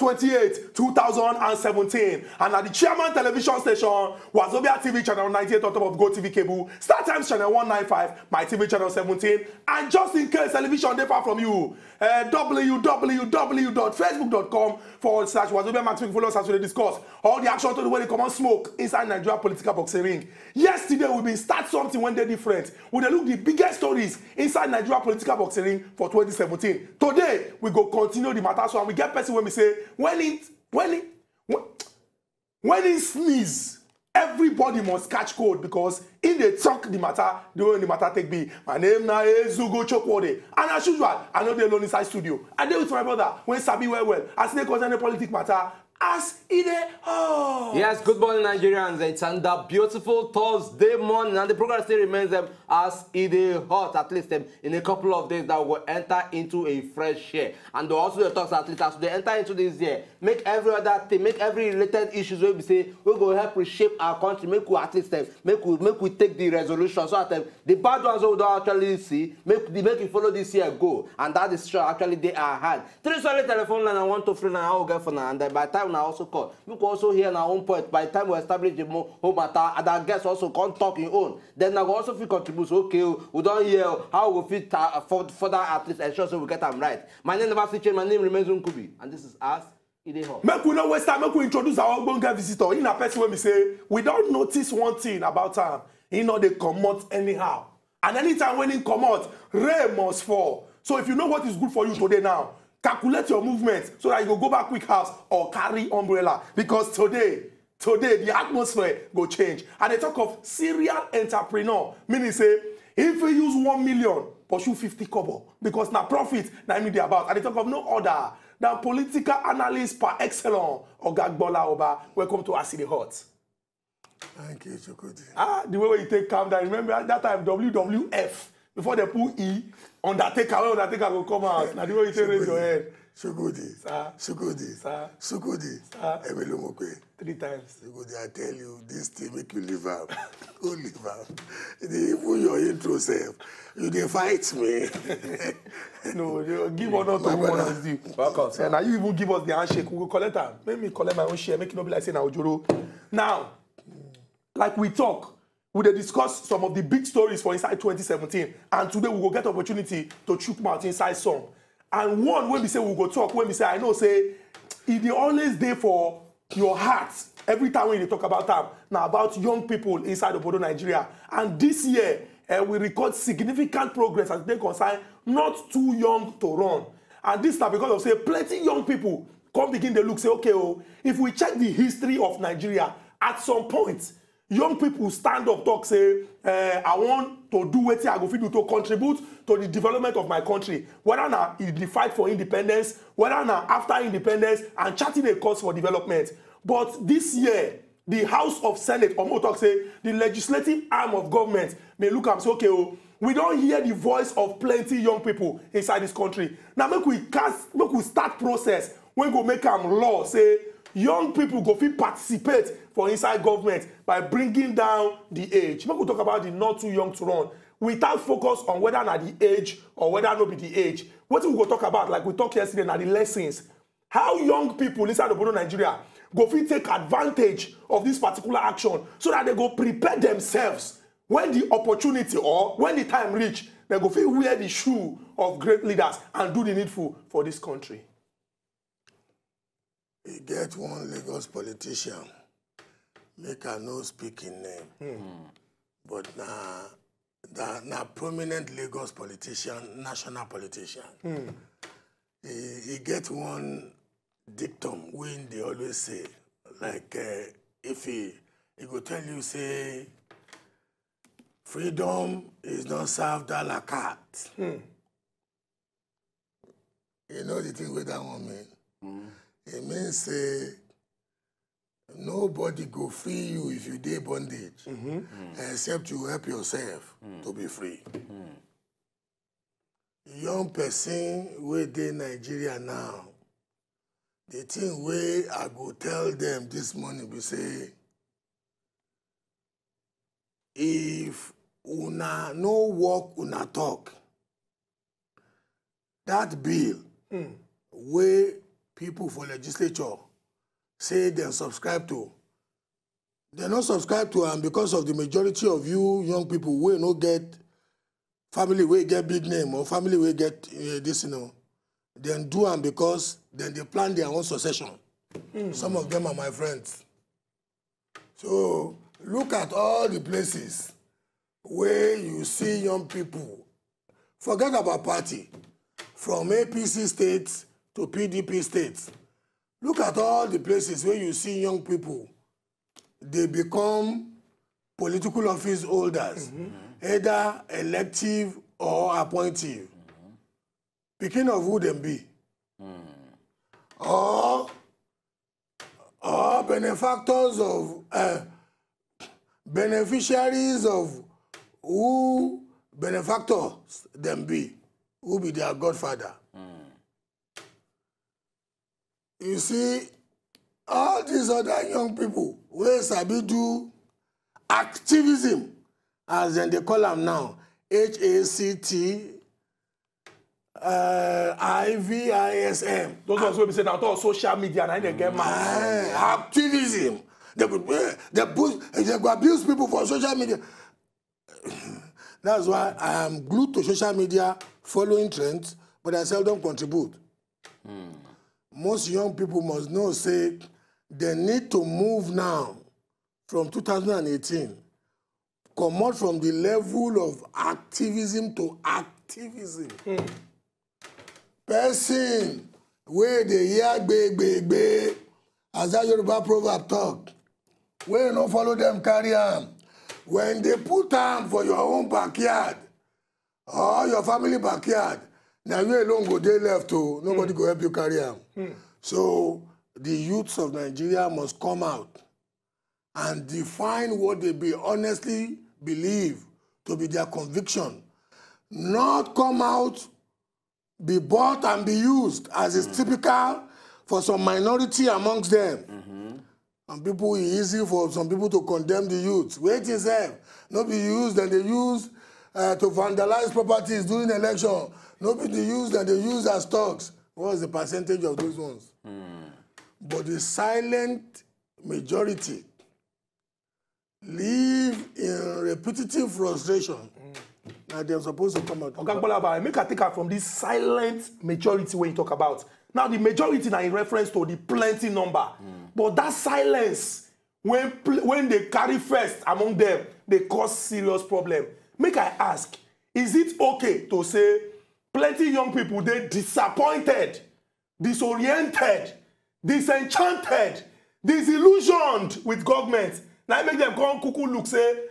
28, 2017. And at the Chairman Television Station, Wazobia TV channel 98 on top of Go TV cable, Star Times channel 195, My TV channel 17, and just in case television they far from you, www.facebook.com/Wazobia Max. Follow us as we discuss all the action to the way they come on smoke inside Nigeria political boxing ring. Yesterday we been start something when they're different. We look the biggest stories inside Nigeria political boxing ring for 2017. Today we go continue the matter, so and we get person when we say when it sneeze, everybody must catch cold, because in they talk the matter, the way the matter take be. My name na Ezugo Chokwode, and as usual, I know they alone inside studio. I deal with my brother when Sabi well. As they concern the politics matter, as it is. Oh. Yes, good morning, Nigerians. It's another beautiful Thursday morning, and the program still remains them as it is hot. At least in a couple of days, that we will enter into a fresh year, and also the talks at least as they enter into this year, make every other thing, make every related issues where we say we go help reshape our country. Make we at least make we take the resolution so that the bad ones we don't actually see make it follow this year go, and that is sure actually they are hard. 3 solid telephone line and 1 to 3 and I will get for now, and then by the time now also call. We can also hear our own point. By the time we establish the home matter, and our guests also can talk in own. Then I will also feel contribute. Okay, we don't hear how we fit further at least ensure so we get them right. My name never change. My name remains Nkubi, and this is us. Make we no waste time. Make we introduce our Ogbonge visitor. In a person when we say we don't notice one thing about him. He know they come out anyhow, and anytime when he come out, rain must fall. So if you know what is good for you today now, calculate your movement so that you go back quick house or carry umbrella, because today the atmosphere go change. And they talk of serial entrepreneur, meaning say if you use 1 million, pursue 50 kobo, because now profit now they about. And they talk of no other than political analyst par excellence, Ogagbola Oba. Welcome to Aside Hot. Thank you, Chukudi. The way you take calm down. Remember at that time WWF. Before they put E, Undertaker will come out. Now the way you take raise your head. Shukudi. Sir. Shukudi. Sir. Shukudi. Sir. 3 times. Shukudi, I tell you, this thing make you live out. Go live out. Even your intro self, you dey fight me. No, you give honor to who honor is due. Welcome, sir. Now you even give us the handshake. We will collect them. Make me collect my own share. Make it not be like saying Ojoro. Now, like we talk, we will discuss some of the big stories for inside 2017, and today we will get opportunity to chook mouth inside some. And one when we say we go talk, when we say I know say it always there for your heart every time when you talk about them. Now about young people inside Obodo Nigeria, and this year we record significant progress as they concern not too young to run. And this now because of say plenty young people come begin to look say okay, oh, if we check the history of Nigeria, at some point young people stand up talk say I want to do what I go fit do to contribute to the development of my country, whether now it's the fight for independence, whether now after independence, and charting a course for development. But this year the House of Senate or more talk say the legislative arm of government may look and say okay, oh, we don't hear the voice of plenty young people inside this country. Now make we start process when go make them law say young people go fit participate for inside government by bringing down the age. Make we talk about the not too young to run without focus on whether not the age or whether not be the age. What we go talk about, like we talked yesterday, now the lessons. How young people inside the Obodo Nigeria go fit take advantage of this particular action so that they go prepare themselves when the opportunity or when the time reach, they go fit wear the shoe of great leaders and do the needful for this country. You get one Lagos politician, make a no speaking name, but na prominent Lagos politician, national politician. He get one dictum when they always say, like if he go tell you say, freedom is not served a la carte. You know the thing with that one mean? It means say nobody go free you if you dey bondage, except you help yourself to be free. Young person wey dey Nigeria now, the thing wey I go tell them this morning be say, if una no work, una talk, that bill wey people for legislature say they subscribe to. They not subscribe to, and because of the majority of you young people will not get family will get big name or family will get this, then do them because then they plan their own succession. Some of them are my friends. So look at all the places where you see young people. Forget about party. From APC states to PDP states. Look at all the places where you see young people. They become political office holders, either elective or appointive. Speaking of who them be. Or benefactors of, beneficiaries of who benefactors them be, who be their godfather. You see, all these other young people, where sabi do activism, as then they call them now, HACT, IVISM. Those ones will be saying out on social media and they get mad. Activism. They go abuse people for social media. That's why I am glued to social media, following trends, but I seldom contribute. Most young people must know, say, they need to move now from 2018, come out from the level of activism to activism. Person where they hear be, as that Yoruba proverb talk, where you don't follow them carry on. When they put them for your own backyard or your family backyard, now you alone go there left to nobody go help you carry on. So the youths of Nigeria must come out and define what they honestly believe to be their conviction. Not come out, be bought and be used, as is typical for some minority amongst them. And people, it's easy for some people to condemn the youth. Wait yourself. Not be used, and they use to vandalize properties during election. Not be used, and they use as stocks. What is the percentage of those ones? But the silent majority live in repetitive frustration. Now they're supposed to come out. Okay, make a take out from this silent majority when you talk about. Now the majority now in reference to the plenty number. But that silence, when they carry first among them, they cause serious problem. Make I ask, is it okay to say plenty young people, they disappointed, disoriented, disenchanted, disillusioned with government? Now I make them come cuckoo look, say,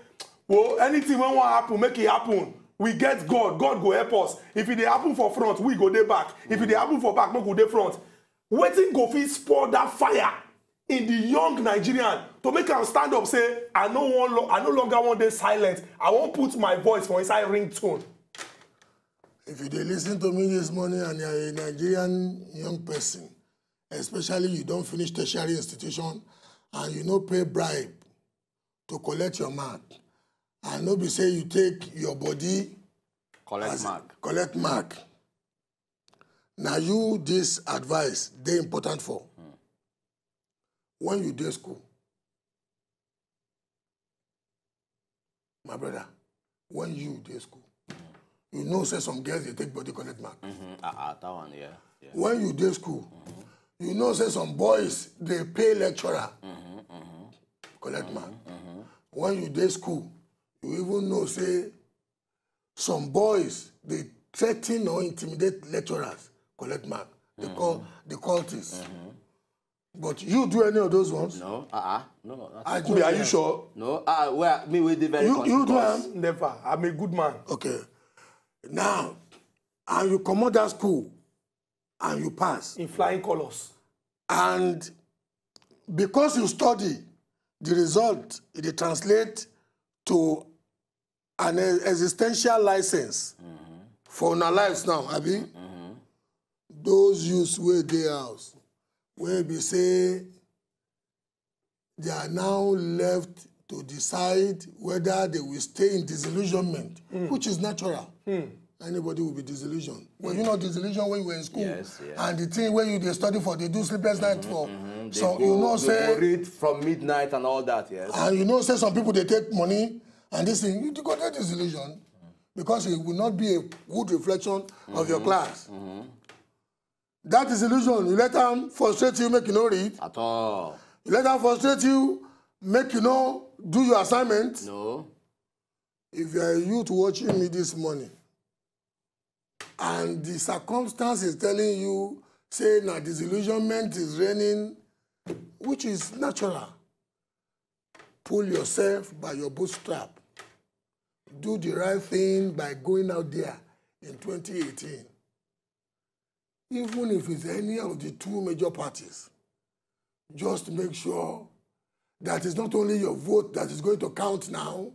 well, anything when want happen, make it happen. We get God. God go help us. If it happen for front, we go there back. If it happen for back, we go there front. Waiting go fit spoil that fire in the young Nigerian to make them stand up, say, I no longer want this silent. I won't put my voice for inside ringtone. If you listen to me this morning and you're a Nigerian young person, especially you don't finish tertiary institution and you no pay bribe to collect your mark, and no be say you take your body collect mark. Now you this advice they important for. When you do school, my brother, when you do school, you know say some girls they take body collect mark. That one, yeah. When you do school, you know say some boys they pay lecturer collect mark. When you do school, you even know, say, some boys, they threaten or intimidate lecturers, collect mark. They call the cultists. But you do any of those ones? No, no. Are you sure? No, we did very You do them? Never. I'm a good man. Okay. Now, and you come out that school, and you pass. In flying colors. And because you study, the result, it translates to an existential license for our lives now, Abi. Those youths where they house, where we say they are now left to decide whether they will stay in disillusionment, which is natural. anybody will be disillusioned. Were you not disillusioned when you were in school? Yes, yes. And the thing where they study for, they do sleepless night for. So They you know, they go say, read from midnight and all that, yes. and you know, say some people they take money and this thing, you go get disillusioned because it will not be a good reflection of your class. That disillusion, you let them frustrate you, make you not read. At all. You let them frustrate you, make you not do your assignment. No. If you are a youth watching me this morning, and the circumstance is telling you, say, now disillusionment is reigning, which is natural. Pull yourself by your bootstrap. Do the right thing by going out there in 2018. Even if it's any of the two major parties, just make sure that it's not only your vote that is going to count now,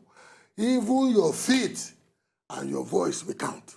even your feet and your voice will count.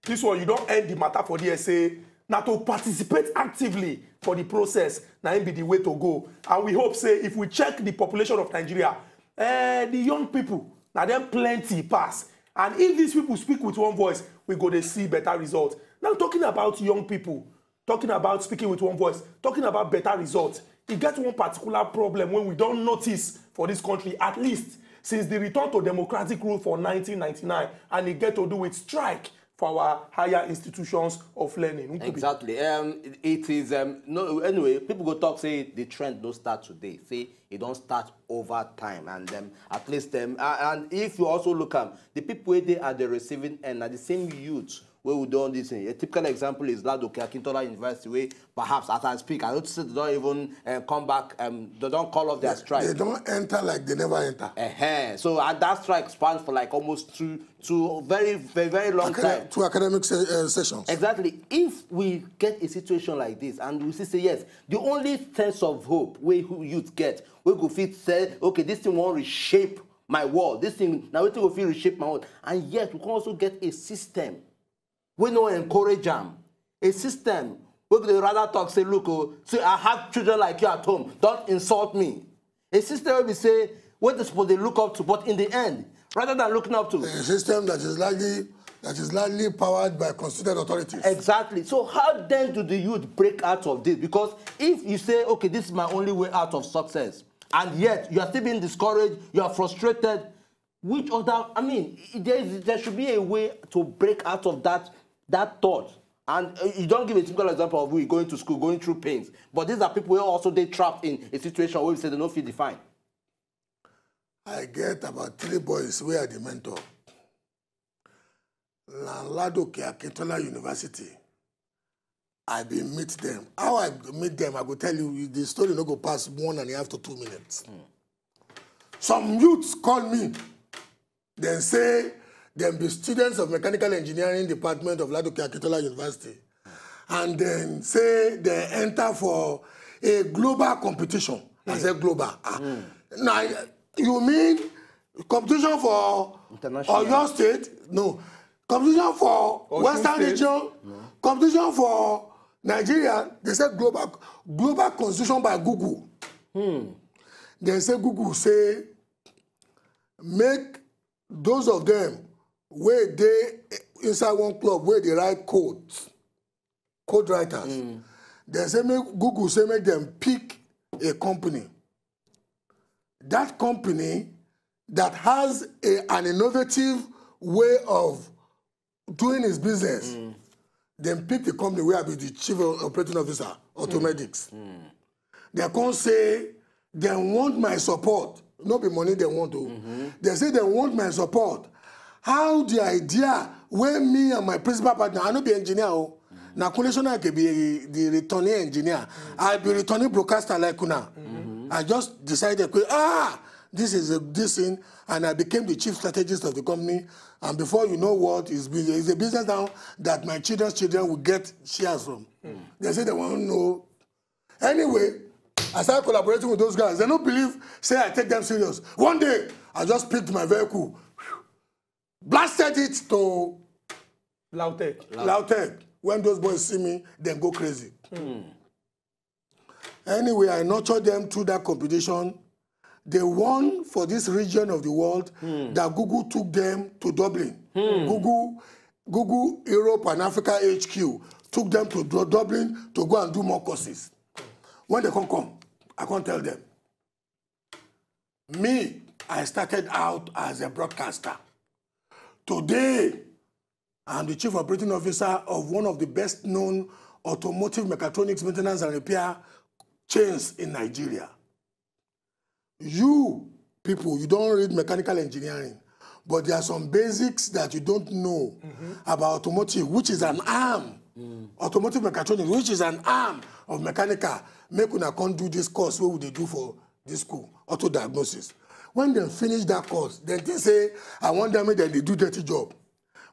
This one, you don't end the matter for the DSA. Now to participate actively for the process, now be the way to go. And we hope, say, if we check the population of Nigeria, the young people, now them plenty pass. And if these people speak with one voice, we go to see better results. Now talking about young people, talking about speaking with one voice, talking about better results, it gets one particular problem when we don't notice for this country, at least since the return to democratic rule for 1999, and it get to do with strike for our higher institutions of learning. Exactly. It is no. Anyway, people go talk say the trend don't start today. Say it don't start over time, and at least and if you also look at the people where they are the receiving end are the same youth where we do this thing. A typical example is Ladoke Akintola University, where perhaps as I speak, I notice they don't even come back. They don't call off their strike. They don't enter like they never enter. So that strike spans for like almost two very long time. 2 academic sessions. Exactly. If we get a situation like this and we say yes, the only sense of hope we youth get, we go fit say, okay, this thing won't reshape my world. This thing now we think will reshape my world, and yet we can also get a system. We don't encourage them. A system where they rather talk, say, look, so I have children like you at home. Don't insult me. A system where we say, what they're supposed to look up to, but in the end, rather than looking up to. A system that is largely powered by constituted authorities. Exactly. So how then do the youth break out of this? Because if you say, okay, this is my only way out of success, and yet you are still being discouraged, you are frustrated, which other, I mean, there should be a way to break out of that thought. And you don't give a typical example of we going to school, going through pains. But these are people who are also they trapped in a situation where we say they don't feel defined. I get about 3 boys who are the mentor. Ladoke Akintola University. I been meet them. How I meet them, I go tell you the story no go pass 1.5 to 2 minutes. Some youths call me, then say them be students of mechanical engineering department of Ladoke Akintola University, and then say they enter for a global competition. I say global. Now you mean competition for Oyo State? No. Competition for Western region? No. Competition for Nigeria? They said global constitution by Google. They say Google say make those of them where they inside one club where they write code writers. They say Google say make them pick a company. That company that has an innovative way of doing his business, then pick the company where I be the chief operating officer, Automedics. They can't say they want my support. Not be money they want to. They say they want my support. How the idea when me and my principal partner, I no be engineer. Now, I can be the returning engineer. I be returning broadcaster like Kuna. I just decided, this is this thing, and I became the chief strategist of the company. And before you know what, it's a business now that my children's children will get shares from. They say they want to know. Anyway, I started collaborating with those guys. They don't believe, say I take them serious. One day, I just picked my vehicle, blasted it to Lautech. When those boys see me, they go crazy. Anyway, I nurtured them through that competition. They won for this region of the world that Google took them to Dublin Google Europe and Africa HQ took them to Dublin to go and do more courses. When they come, I can't tell them. Me, I started out as a broadcaster. Today, I'm the chief operating officer of one of the best-known automotive mechatronics maintenance and repair chains in Nigeria. You people, you don't read mechanical engineering, but there are some basics that you don't know about automotive, which is an arm. Automotive mechatronics, which is an arm of mechanical. Make una can't do this course, what would they do for this school? Auto diagnosis. When they finish that course, then they say, I want them to they do dirty job.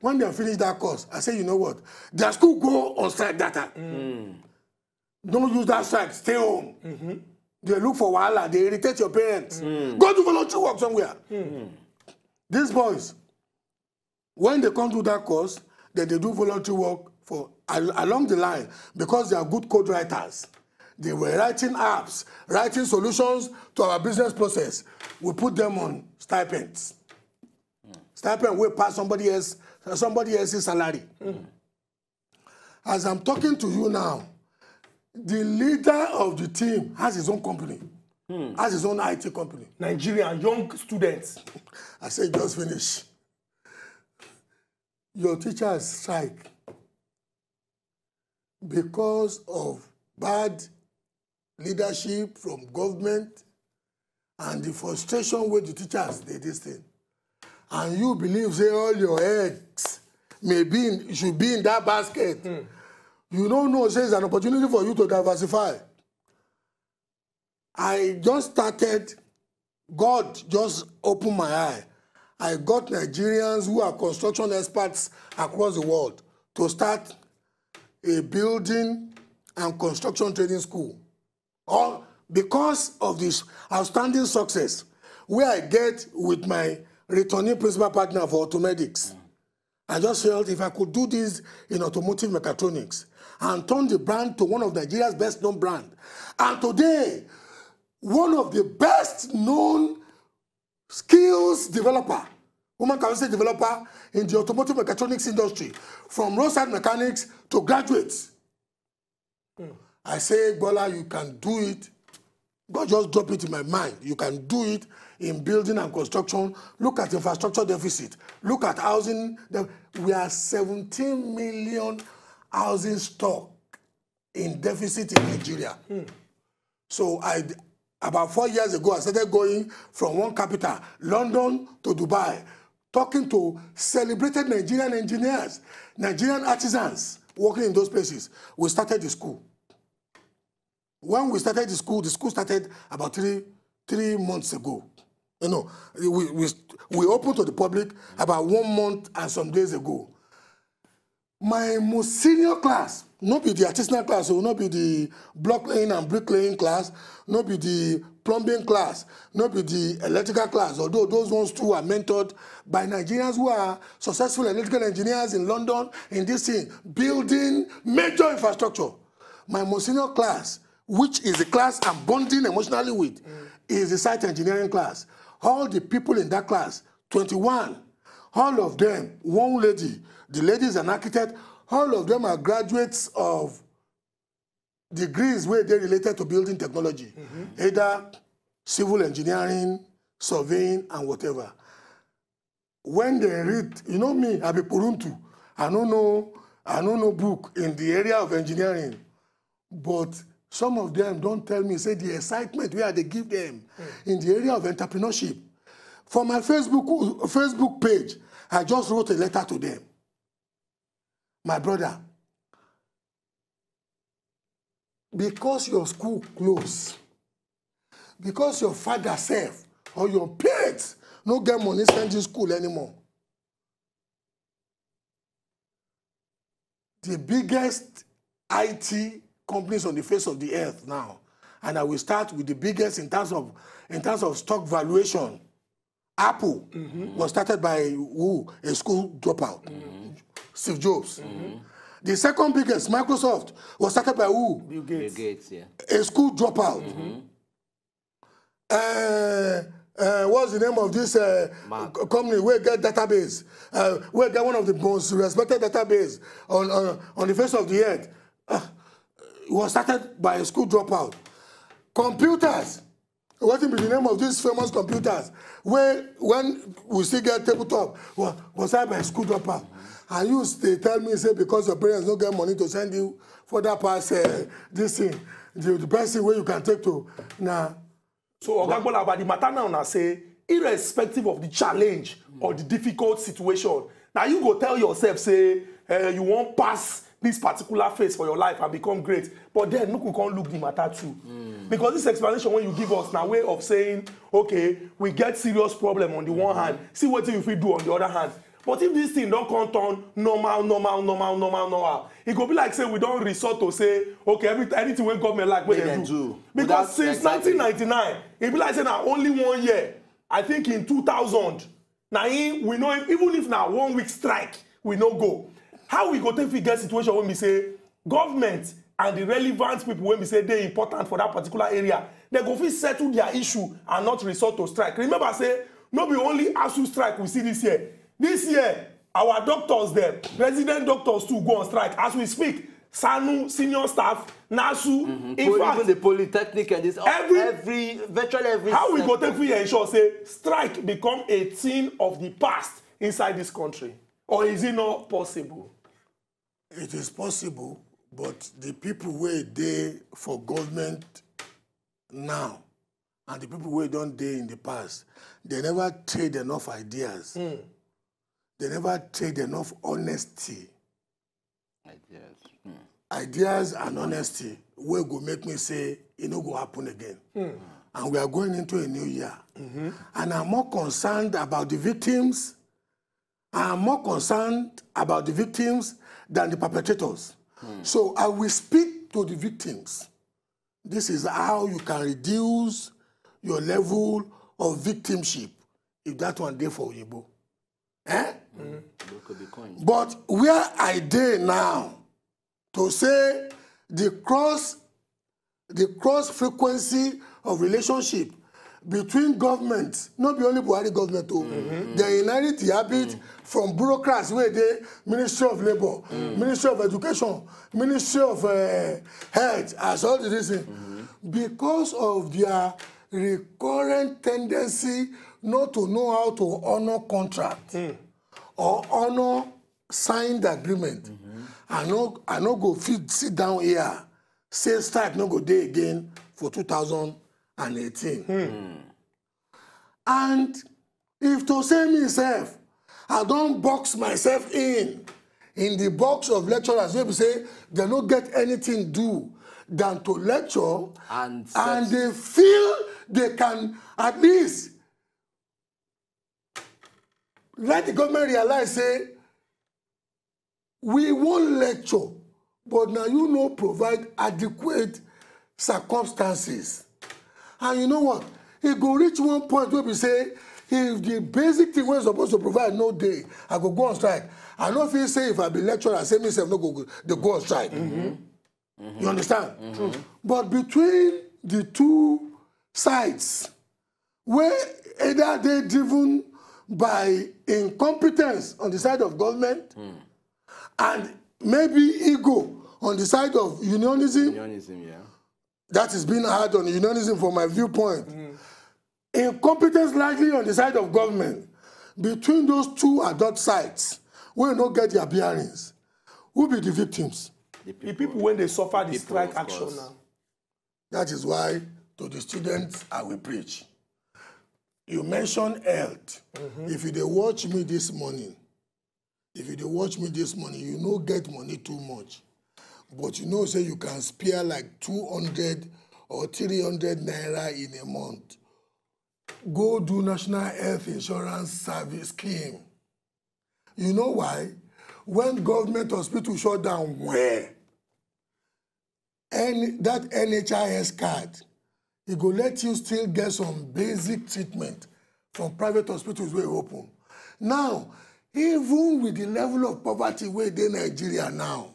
When they finish that course, I say, you know what? Their school go on strike data. Don't use that strike, stay home. They look for wahala, they irritate your parents. Go to volunteer work somewhere. These boys, when they come do that course, then they do volunteer work for along the line because they are good code writers. They were writing apps, writing solutions to our business process. We put them on stipends. Stipend will pass somebody else's salary. As I'm talking to you now, the leader of the team has his own company, has his own IT company. Nigerian young students. I said, just finish. Your teachers strike because of bad leadership from government and the frustration with the teachers did this thing. And you believe, say, all your eggs should be in that basket. You don't know, say, it's an opportunity for you to diversify. I just started, God just opened my eye. I got Nigerians who are construction experts across the world to start a building and construction training school. All because of this outstanding success, where I get with my returning principal partner for Automedics. I just felt if I could do this in automotive mechatronics and turn the brand to one of Nigeria's best-known brands. And today, one of the best-known skills developer, woman capacity developer in the automotive mechatronics industry, from roadside mechanics to graduates. I say, Bola, you can do it. God just drop it in my mind. You can do it in building and construction. Look at infrastructure deficit. Look at housing. We are 17 million housing stock in deficit in Nigeria. So about 4 years ago, I started going from one capital, London to Dubai, talking to celebrated Nigerian engineers, Nigerian artisans working in those places. We started the school. When we started the school started about three months ago. You know, we opened to the public about 1 month and some days ago. My most senior class, not be the artisanal class, will not be the block laying and bricklaying class, not be the plumbing class, not be the electrical class, although those ones too are mentored by Nigerians who are successful electrical engineers in London, in this thing, building major infrastructure. My most senior class, which is the class I'm bonding emotionally with, is the site engineering class. All the people in that class, 21, all of them, one lady, the lady is an architect, all of them are graduates of degrees where they're related to building technology, either civil engineering, surveying, and whatever. When they read, you know me, I be Puruntu. I don't know book in the area of engineering, but some of them don't tell me, say the excitement where they give them in the area of entrepreneurship. For my Facebook page, I just wrote a letter to them. My brother, because your school closed, because your father self or your parents no get money sending school anymore, the biggest IT companies on the face of the earth now, and I will start with the biggest in terms of stock valuation. Apple was started by who? A school dropout, Steve Jobs. The second biggest, Microsoft, was started by who? Bill Gates. Bill Gates, yeah. A school dropout. what's the name of this company where get database, where get one of the most respected database on the face of the earth. It was started by a school dropout. Computers. What is the name of these famous computers? Where when we still get tabletop was started by a school dropout. And they tell me, say, because your parents don't get money to send you for that pass this thing, the best thing where you can take to now. So Ogagbola, about the matter now say, irrespective of the challenge or the difficult situation, now you go tell yourself, say, you won't pass this particular phase for your life and become great. But then look, we can't look the matter too. Because this explanation when you give us now way of saying, okay, we get serious problem on the one hand, see what you feel do on the other hand. But if this thing don't come turn normal, it could be like say we don't resort to say, okay, anything when government like what they do. Because since 1999, it be like say now only 1 year. I think in 2000, now we know even if now 1 week strike, we no go. How we go take figure situation when we say government and the relevant people when we say they're important for that particular area, they go fit settle their issue and not resort to strike. Remember, say no be only ASU strike we see this year. This year, our doctors there, resident doctors too go on strike as we speak. SANU, senior staff, NASU, in fact, even the Polytechnic and this virtually every. How we go take for ensure say strike become a thing of the past inside this country, or is it not possible? It is possible, but the people where they for government now and the people where don't they in the past, they never trade enough ideas. They never trade enough honesty. Ideas and honesty will go make me say it no go happen again. And we are going into a new year. And I'm more concerned about the victims. I'm more concerned about the victims than the perpetrators. So I will speak to the victims. This is how you can reduce your level of victimship if that one day for Igbo. But where I dare now to say the cross frequency of relationship between governments, not the only Buhari government, they inherit the habit from bureaucrats where they Ministry of Labor, Ministry of Education, Ministry of Health, as all the reason, because of their recurrent tendency not to know how to honor contract or honor signed agreement. I no go sit down here, say strike no go day again for 2018. And if to say myself, I don't box myself in the box of lecturers, where we say they don't get anything do than to lecture, and they feel they can at least let the government realize, say, we won't lecture, but now you know provide adequate circumstances. And you know what? It go reach one point where we say, if the basic thing we're supposed to provide no day, I go on strike. I don't feel say if I be lecturer, I say myself no go on strike. You understand? But between the two sides, where either they're driven by incompetence on the side of government and maybe ego on the side of unionism. That is being hard on unionism from my viewpoint. Incompetence likely on the side of government. Between those two adult sides, we will not get their bearings. Who will be the victims? The people when they suffer the strike action now. That is why to the students I will preach. You mentioned health. If you watch me this morning, you no get money too much. But you know, say you can spare like 200 or 300 naira in a month. Go do National Health Insurance Service Scheme. You know why? When government hospital shut down, where? And that NHIS card, it go let you still get some basic treatment from private hospitals where open. Now, even with the level of poverty where they Nigeria now,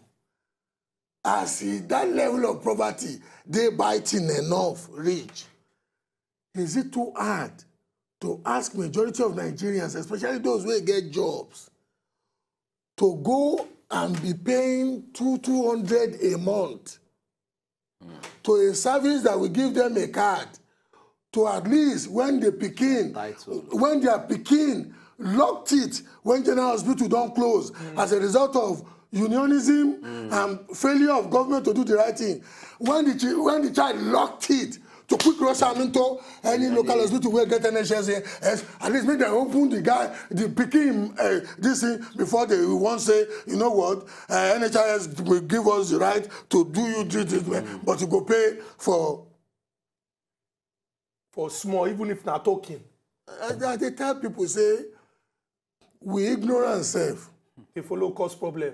as that level of poverty, they biting enough reach. Is it too hard to ask majority of Nigerians, especially those who get jobs, to go and be paying $200 a month to a service that will give them a card, to at least when they are picking, locked it when General Hospital don't close as a result of unionism and failure of government to do the right thing. When the child locked it to quick rush am into any local hospital where get NHS, at least make them open the picking this thing before they won't say, you know what, NHS will give us the right to do you treatment, but you go pay for small, even if not talking. They tell people, say, we ignorance self. They follow cause problem.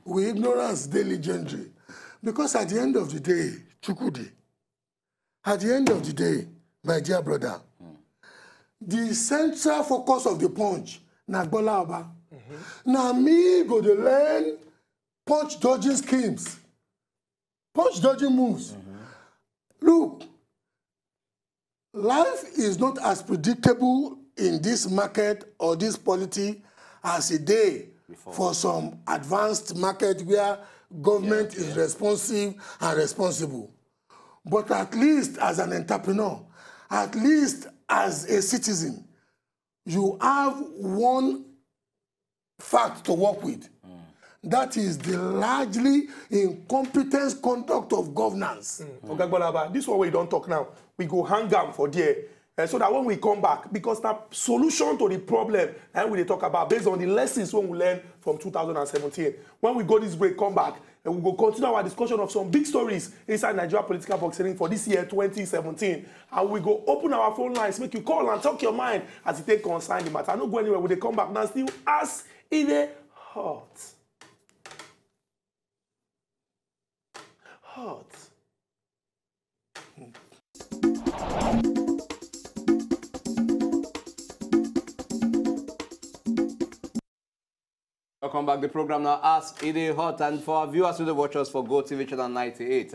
We ignorance dey legendary. Because at the end of the day, Chukudi, at the end of the day, my dear brother, the central focus of the punch, na Bola Oba. Now me go to learn punch dodging schemes, punch dodging moves. Look, life is not as predictable in this market or this polity as a day for some advanced market where government is responsive and responsible. But at least as an entrepreneur, at least as a citizen, you have one fact to work with. That is the largely incompetent conduct of governance. This one we don't talk now. We go hang out for there. So that when we come back, because the solution to the problem and we talk about based on the lessons when we learned from 2017. When we go this break, come back, and we will continue our discussion of some big stories inside Nigeria political boxing for this year 2017. And we go open our phone lines, make you call and talk your mind as you take concern the matter. I don't go anywhere when they come back now. Still ask in a hot. Welcome back. The program now Ask Ide Hot, and for our viewers who watch us for Go TV channel 98,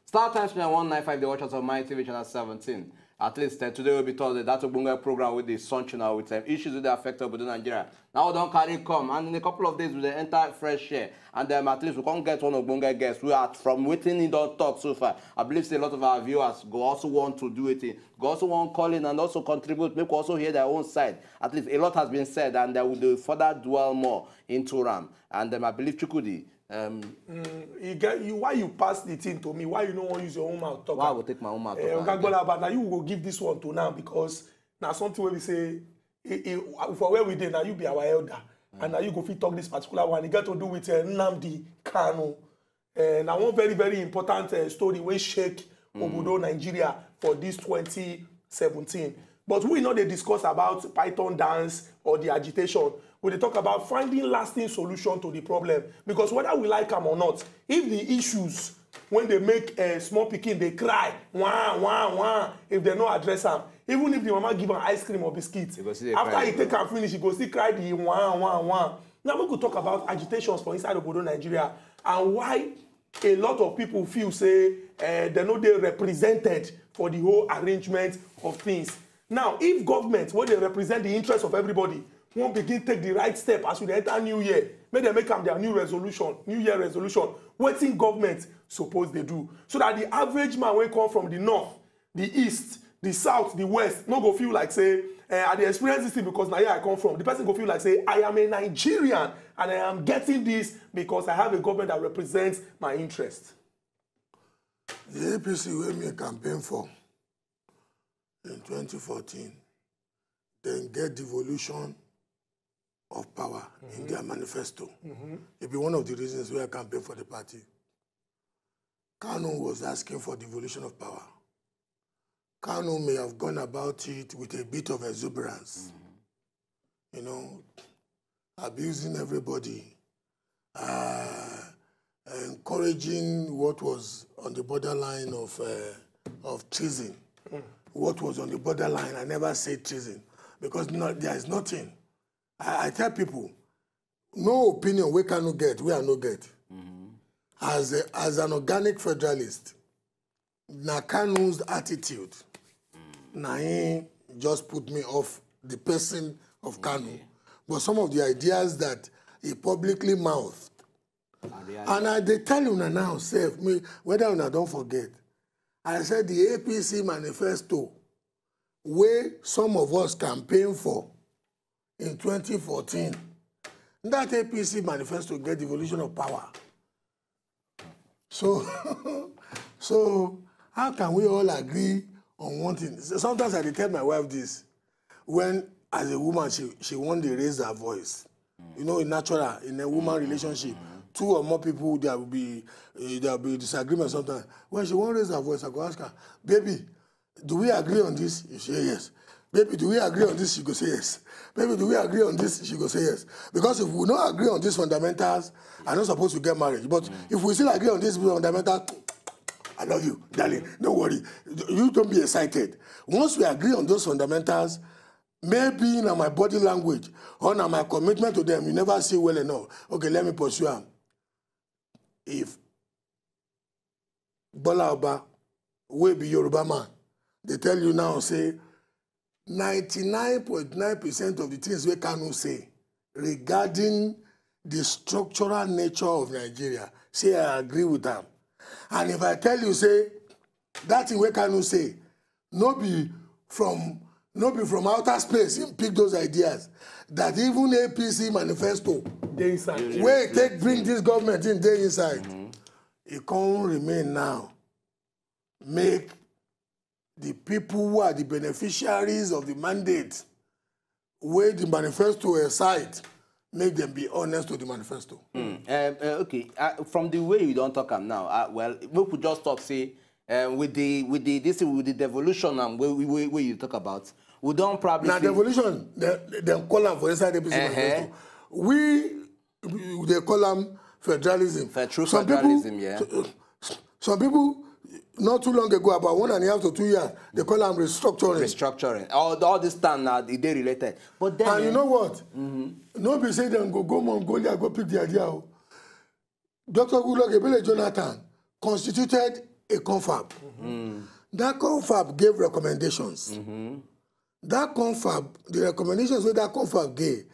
Star Times channel 195, they watch us on My TV channel 17. At least today will be Thursday. That's a bunga program with the Sun channel with issues with the affected Obodo Nigeria. Now we don't carry come, and in a couple of days we will enter fresh air, and at least we can't get one of bunga guests. We are from waiting in don't talk so far. I believe a lot of our viewers go also want to do it. Go also want to call in and also contribute. Make also hear their own side. At least a lot has been said, and they will further dwell more into RAM. And I believe Chukudi. Why you pass the thing to me? Why you don't want to use your own mouth talk? Why I will take my own mouth talk? Now you will give this one to now because now something where we say for where we did now you be our elder and now you go fit talk this particular one. It got to do with Nnamdi Kanu. Now one very very important story wey shake Obodo Nigeria for this 2017. But we know they discuss about Python dance or the agitation. We talk about finding lasting solution to the problem. Because whether we like them or not, if the issues, when they make a small pikin, they cry, wah, wah, wah, if they don't address them, even if the mama give an ice cream or biscuit, after he take and finish, he go still cry the wah, wah, wah. Now we could talk about agitations for inside Obodo Nigeria and why a lot of people feel, say, they're not represented for the whole arrangement of things. Now, if government, when they represent the interests of everybody, won't begin take the right step as we enter New Year, may they make them their New Year resolution, what thing government suppose they do. So that the average man will come from the north, the east, the south, the west, no go feel like, say, I experience this thing because now here I come from. The person go feel like, say, I am a Nigerian and I am getting this because I have a government that represents my interest. The APC wey me campaign for in 2014, then get devolution of power in their manifesto. It be one of the reasons why I campaigned for the party. Kanu was asking for devolution of power. Kanu may have gone about it with a bit of exuberance, you know, abusing everybody, encouraging what was on the borderline of treason. What was on the borderline, I never said treason, because there is nothing. I tell people, no opinion we cannot get, we are no get. As an organic federalist, na Kanu's attitude, na him just put me off the person of Kanu, but some of the ideas that he publicly mouthed. And they tell you now, me, whether or not, don't forget, I said the APC manifesto, where some of us campaigned for in 2014, that APC manifesto get devolution of power. So, so how can we all agree on one thing? Sometimes I tell my wife this, when as a woman she want to raise her voice. You know, in natural, in a woman relationship, two or more people, there will be disagreement sometimes. When she won't raise her voice, I go ask her, baby, do we agree on this? You say yes. Baby, do we agree on this? She go say yes. Baby, do we agree on this? She go say yes. Because if we don't agree on these fundamentals, I'm not supposed to get married. But if we still agree on these fundamentals, I love you, darling. Don't worry. You don't be excited. Once we agree on those fundamentals, maybe in my body language or in my commitment to them, you never see well enough. Okay, let me pursue them. If Bola Oba will be Yoruba man, they tell you now, say, 99.9% of the things we cannot say regarding the structural nature of Nigeria, say I agree with them. And if I tell you, say, that thing we cannot say, no be from outer space, you pick those ideas, that even APC manifesto, they inside. Where take bring this government in, they inside. It can't remain now. Make the people who are the beneficiaries of the mandate, where the manifesto aside, make them be honest to the manifesto. Okay, from the way you don't talk now, well, we could just talk, say, with the devolution and where you talk about, we don't probably now devolution, they call them for inside the manifesto. They call them federalism. True federalism, yeah. Some people, not too long ago, about 1.5 to 2 years, they call them restructuring. Restructuring. All this time now, they related. But then, and you know what? Nobody say them go Mongolia, go pick the idea. Dr. Goodluck Ebele Jonathan constituted a confab. That confab gave recommendations. That confab, the recommendations that confab gave,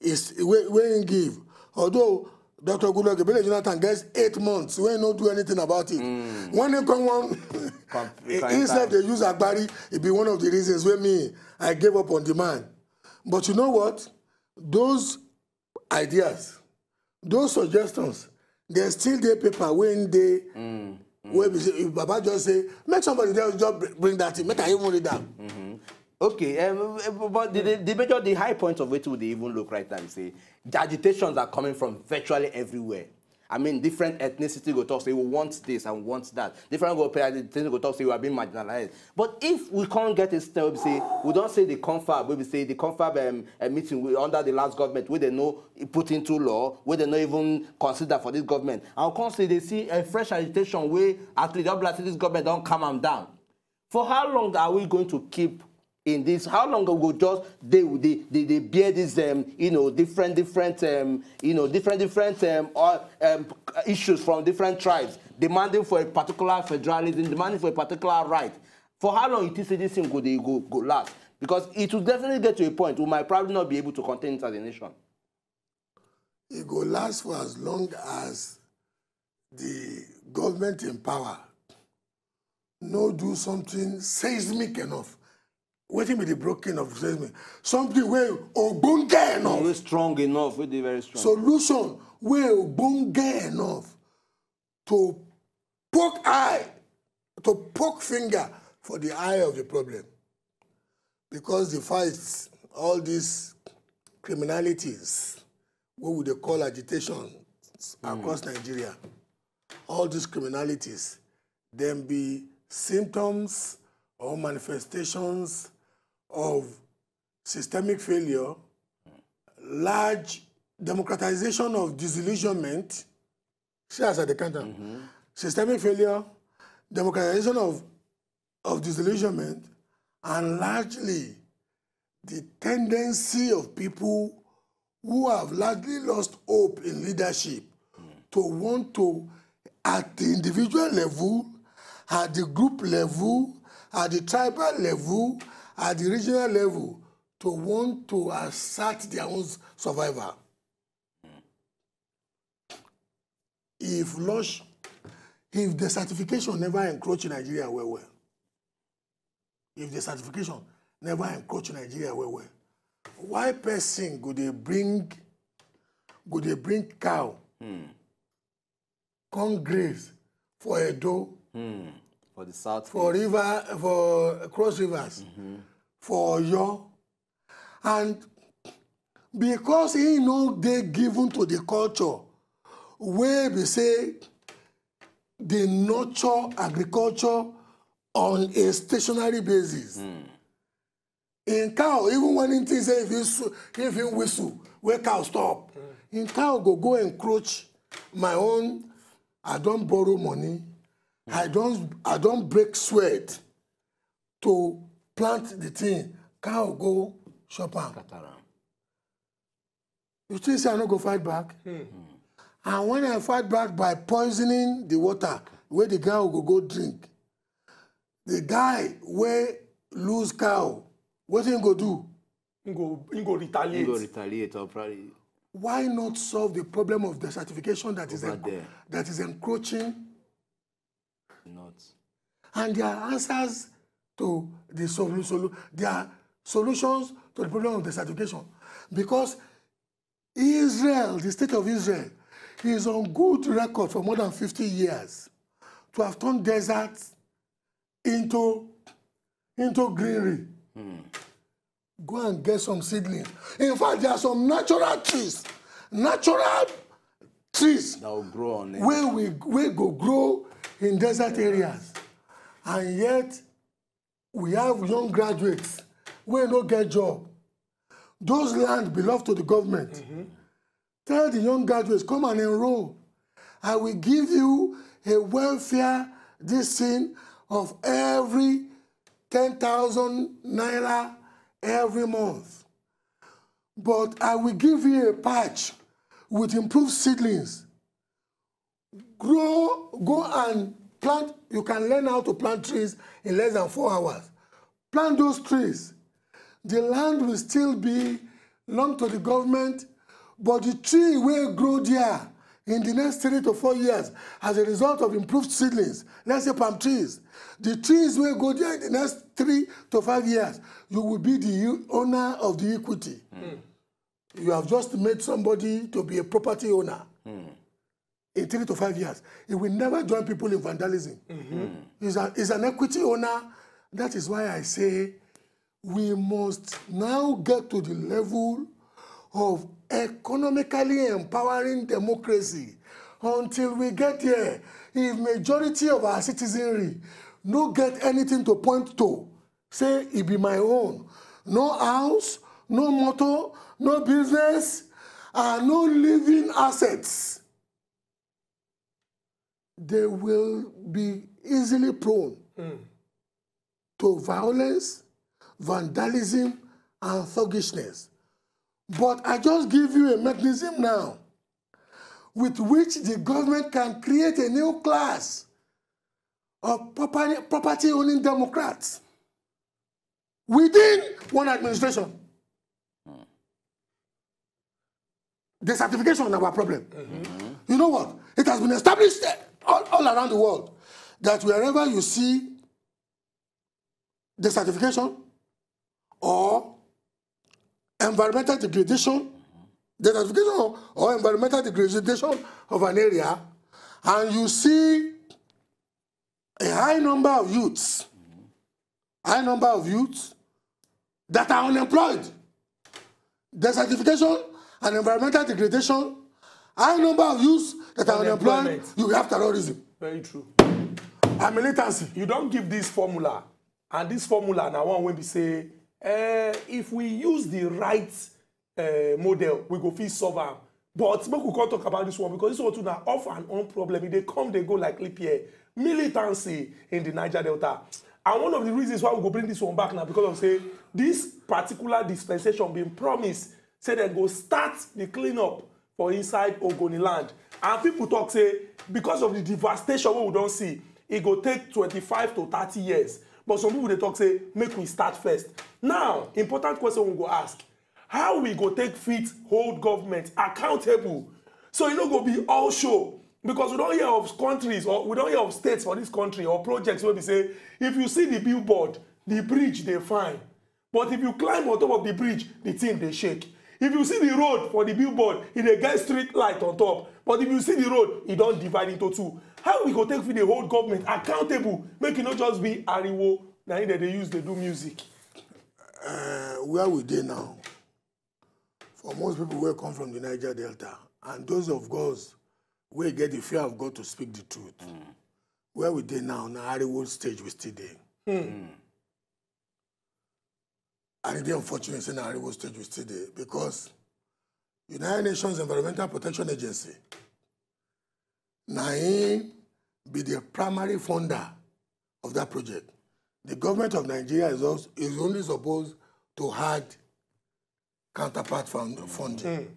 is where he give. Although Dr. Goodluck Ebele Jonathan gets 8 months, we don't do anything about it. When they come on, instead they use Agbari, it be one of the reasons where I gave up on demand. But you know what? Those ideas, those suggestions, they're still there paper when they, where if Baba just say, make somebody else just bring that in, make I even read that. Okay, but the high point of it would they even look right now and say, the agitations are coming from virtually everywhere. I mean, different ethnicity go talk, say, we want this and want that. Different go talk, say, we are being marginalized. But if we can't get a step, say, we don't say the confab, we say the confab meeting under the last government, where they know put into law, where they not even consider for this government. And can't say they see a fresh agitation where at least this government don't calm them down. For how long are we going to keep in this? How long ago just they bear these different issues from different tribes, demanding for a particular federalism, demanding for a particular right? For how long it is this thing go last? Because it will definitely get to a point we might probably not be able to contain it as a nation. It will last for as long as the government in power no do something seismic enough. Waiting with the broken of seismic. Something where ogbonge enough. Very strong enough, very, very strong. Solution where ogbonge enough to poke finger for the eye of the problem. Because the fights, all these criminalities, what would they call agitation across Nigeria, all these criminalities, then be symptoms or manifestations of systemic failure, large democratization of disillusionment, shares at the counter, systemic failure, democratization of disillusionment, and largely the tendency of people who have largely lost hope in leadership to want to, at the individual level, at the group level, at the tribal level, at the regional level, to want to assert their own survival. If the certification never encroach Nigeria well, if the certification never encroach Nigeria well, why person go they bring cow, come graze for Edo, for the south, for river, for cross rivers, for Oyo, and because he know they given to the culture where we say they nurture agriculture on a stationary basis. In cow, even when it is if you whistle, where cow stop. In cow go encroach my own. I don't borrow money. I don't break sweat to plant the thing. Cow go shop am. You still say I no go fight back? And when I fight back by poisoning the water where the guy will go drink, the guy where lose cow, what he go do? He go retaliate. You go retaliate or probably. Why not solve the problem of desertification that is encroaching? Not. And there are answers to the there are solutions to the problem of desertification. Because Israel, the state of Israel, is on good record for more than 50 years to have turned deserts into greenery. Go and get some seedlings. In fact, there are some natural trees that will grow on it. where go grow in desert areas. And yet, we have young graduates who don't get job. Those land belong to the government. Tell the young graduates, come and enroll. I will give you a welfare this thing of every 10,000 naira every month. But I will give you a patch with improved seedlings. Go and plant. You can learn how to plant trees in less than 4 hours. Plant those trees. The land will still belong to the government, but the tree will grow there in the next 3 to 4 years as a result of improved seedlings. Let's say palm trees. The trees will go there in the next 3 to 5 years. You will be the owner of the equity. You have just made somebody to be a property owner. In 3 to 5 years. It will never join people in vandalism. He's an equity owner. That is why I say we must now get to the level of economically empowering democracy. Until we get there, if majority of our citizenry no get anything to point to, say it be my own, no house, no motor, no business, and no living assets, they will be easily prone to violence, vandalism, and thuggishness. But I just give you a mechanism now with which the government can create a new class of property-owning Democrats within one administration. The certification is our problem. You know what? It has been established all around the world that wherever you see desertification or environmental degradation, desertification or environmental degradation of an area, and you see a high number of youths that are unemployed, desertification and environmental degradation, high number of youths that are unemployed, you have terrorism. Very true. And militancy. You don't give this formula, and this formula now one when we say, if we use the right model, we go feel solve am. But we can't talk about this one because this one too now off and on problem. If they come, they go like leap year. Militancy in the Niger Delta. And one of the reasons why we go bring this one back now because of say this particular dispensation being promised, say they go start the cleanup for inside Ogoni land. And people talk say because of the devastation we don't see, it go take 25 to 30 years. But some people they talk say make we start first. Now, important question we go ask. How we go take fit hold government accountable? So you know go be all show. Because we don't hear of countries or we don't hear of states for this country or projects where we say, if you see the billboard, the bridge, they fine. But if you climb on top of the bridge, the thing, they shake. If you see the road for the billboard, it dey get street light on top. But if you see the road, it don't divide into two. How we go take for the whole government accountable? Make it not just be ariwo, na in that they use, they do music. Where we dey now? For most people who come from the Niger Delta, and those of us who get the fear of God to speak the truth, where we dey now, na ariwo stage we still dey. And it's unfortunate in our ariwo stage we still there because United Nations Environmental Protection Agency be the primary funder of that project. The government of Nigeria is only supposed to add counterpart funding.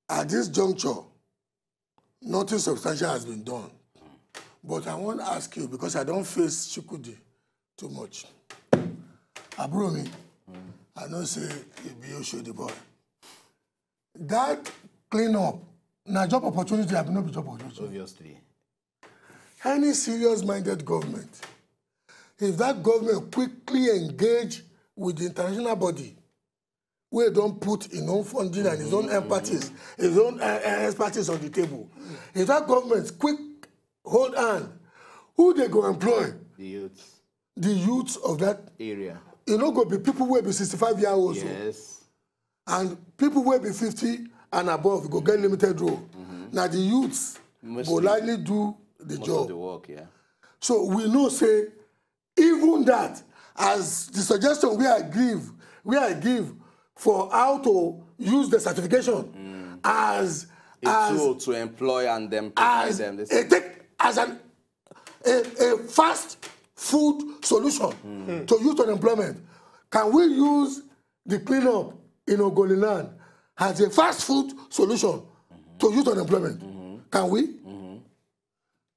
At this juncture, nothing substantial has been done. But I want to ask you, because I don't face Chukwudi too much. Abromi, I know say you show the boy. That cleanup, now job opportunity, I have no job opportunity. Obviously. Any serious-minded government, if that government quickly engage with the international body, where don't put his own funding and his own empathies, his own expertise on the table, if that government quick hold hand, who they go employ? The youths. The youths of that area. You know, go be people who will be 65 years old. Yes. And people who will be 50 and above go get limited role. Now the youths will likely do the job. Of the work, yeah. So we know, say, even that, as the suggestion we give for how to use the certification as a tool to employ and then provide them. As a fast food solution to youth unemployment. Can we use the cleanup in Ogoniland as a fast food solution to youth unemployment? Can we?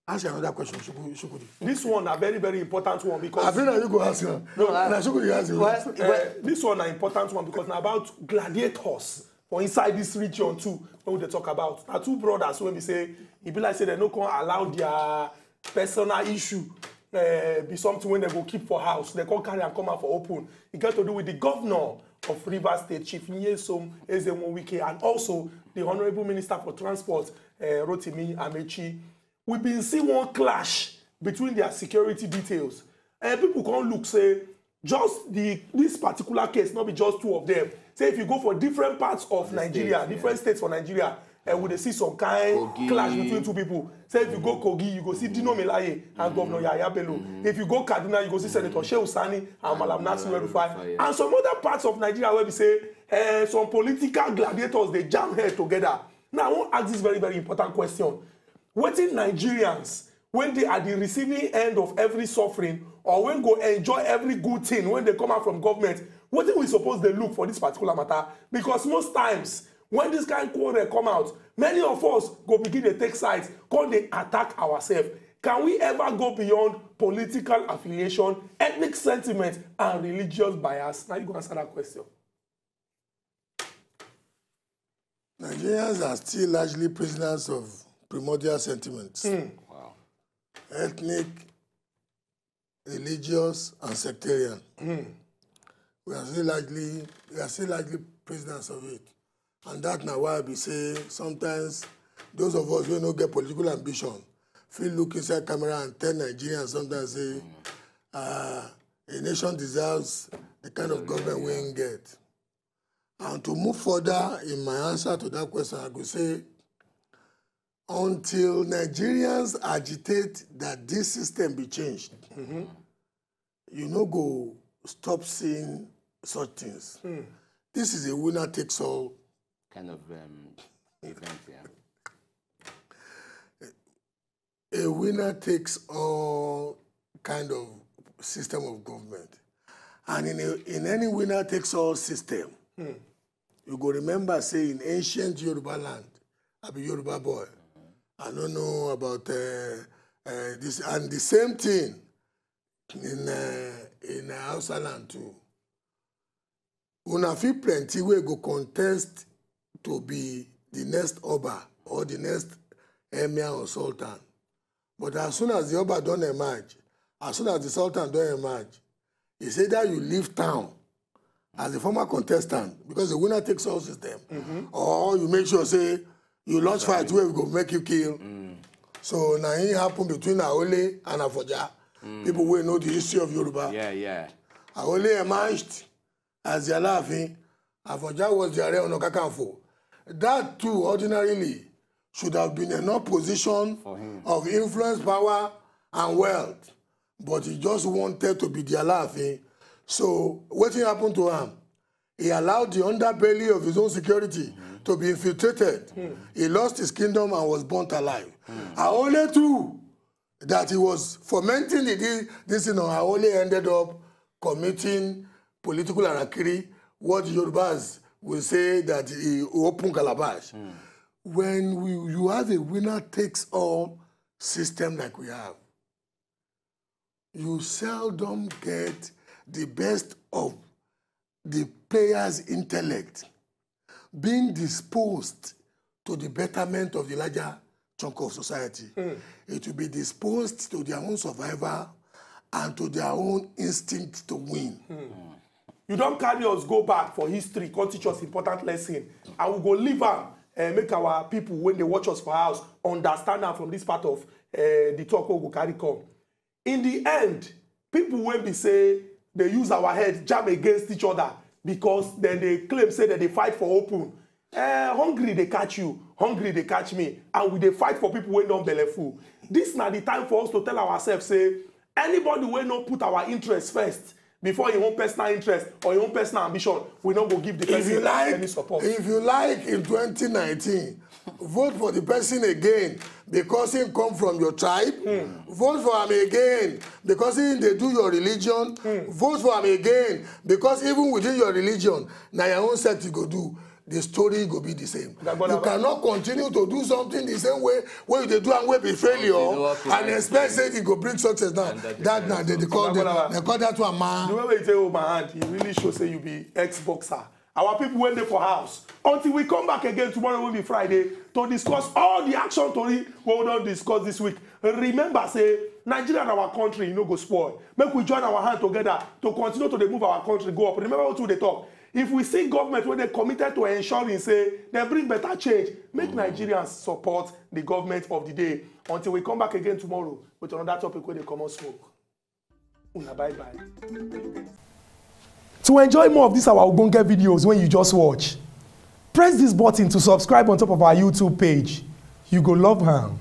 Ask another question, Shukudi. This one a very, very important one because... I think you go ask her. No, Shukudi ask you. This one an important one because now about gladiators for inside this region too, when we talk about. Now two brothers, when we say, it be like say they no can allow their personal issue be something when they go keep for house. They can't carry and come out for open. It got to do with the governor of Rivers State, Chief Nyesom Ezenwo-Wike, and also the Honorable Minister for Transport, Rotimi Amechi. We've been seeing one clash between their security details. And people can't look, say, just this particular case, not be just two of them. Say if you go for different parts of Nigeria, different states for Nigeria, we dey see some kind Kogi. clash between two people. Say if you go Kogi, you go see Dino Melaye and Governor Yahaya Bello. If you go Kaduna, you go see Senator Shehu Sani and Malam Nasir El-Rufai. And some other parts of Nigeria where we say some political gladiators, they jam head together. Now, I want to ask this very, very important question. Wetin Nigerians, when they are the receiving end of every suffering, or when go enjoy every good thing when they come out from government, what do we suppose they look for this particular matter? Because most times, when this kind of quarrel come out, many of us go begin to take sides, come they attack ourselves. Can we ever go beyond political affiliation, ethnic sentiment, and religious bias? Now you go answer that question. Nigerians are still largely prisoners of primordial sentiments. Wow. Ethnic, religious, and sectarian. We are still largely prisoners of it. And that now why we say sometimes those of us who don't get political ambition feel look inside camera and tell Nigerians sometimes say a nation deserves the kind of government we can get. And to move further in my answer to that question, I could say until Nigerians agitate that this system be changed, you no go stop seeing such things. This is a winner takes all kind of event, yeah. A winner takes all kind of system of government. And in any winner takes all system, you go remember, say, in ancient Yoruba land, I be Yoruba boy. I don't know about this. And the same thing in Hausa land too. Una fit plenty wey go contest to be the next Oba or the next Emir or Sultan. But as soon as the Oba don't emerge, as soon as the Sultan don't emerge, it's either you leave town as a former contestant because the winner takes all system, or you make sure say you launch fight where we go make you kill. So now it happened between Aole and Afoja. People will know the history of Yoruba. Yeah. Aole emerged as the Alaafin. Afoja was the Ààrẹ Ọ̀nà Kakanfò. That too ordinarily should have been enough position of influence, power, and wealth. But he just wanted to be the Alaafin. So what happened to him? He allowed the underbelly of his own security to be infiltrated. He lost his kingdom and was burnt alive. Aole too, that he was fomenting this, Aole ended up committing political harakiri, what Yorubas will say that he opened calabash. When you have a winner-takes-all system like we have, you seldom get the best of the player's intellect being disposed to the betterment of the larger chunk of society. It will be disposed to their own survival and to their own instinct to win. You don't carry us go back for history, come teach us important lesson, and we go live and make our people, when they watch us for house, understand them from this part of the talk we go carry come. In the end, people will be say they use our head jam against each other because then they claim say that they fight for open. Hungry they catch you, hungry they catch me, and we they fight for people when don't belly full. This now the time for us to tell ourselves say anybody will not put our interest first before your own personal interest or your own personal ambition, we not go give the person any support. If you like in 2019, vote for the person again because he come from your tribe. Vote for him again because they do your religion. Vote for him again because even within your religion, now your own sect you go do. The story go be the same. You cannot continue to do something the same way where you do and where be failure and expect say it go bring success now. That now they call that one man. The way you say oh my hand, it really shows say you be ex-boxer. Our people went there for house until we come back again tomorrow will be Friday to discuss all the action story we don't discuss this week. Remember say Nigeria and our country go spoil. Make we join our hand together to continue to move our country go up. Remember what they talk. If we see government when they committed to ensuring, say, they bring better change, make Nigerians support the government of the day. Until we come back again tomorrow with another topic where they come on smoke. Una bye-bye. To enjoy more of these our Ogbonge videos when you just watch, press this button to subscribe on top of our YouTube page. You go love am.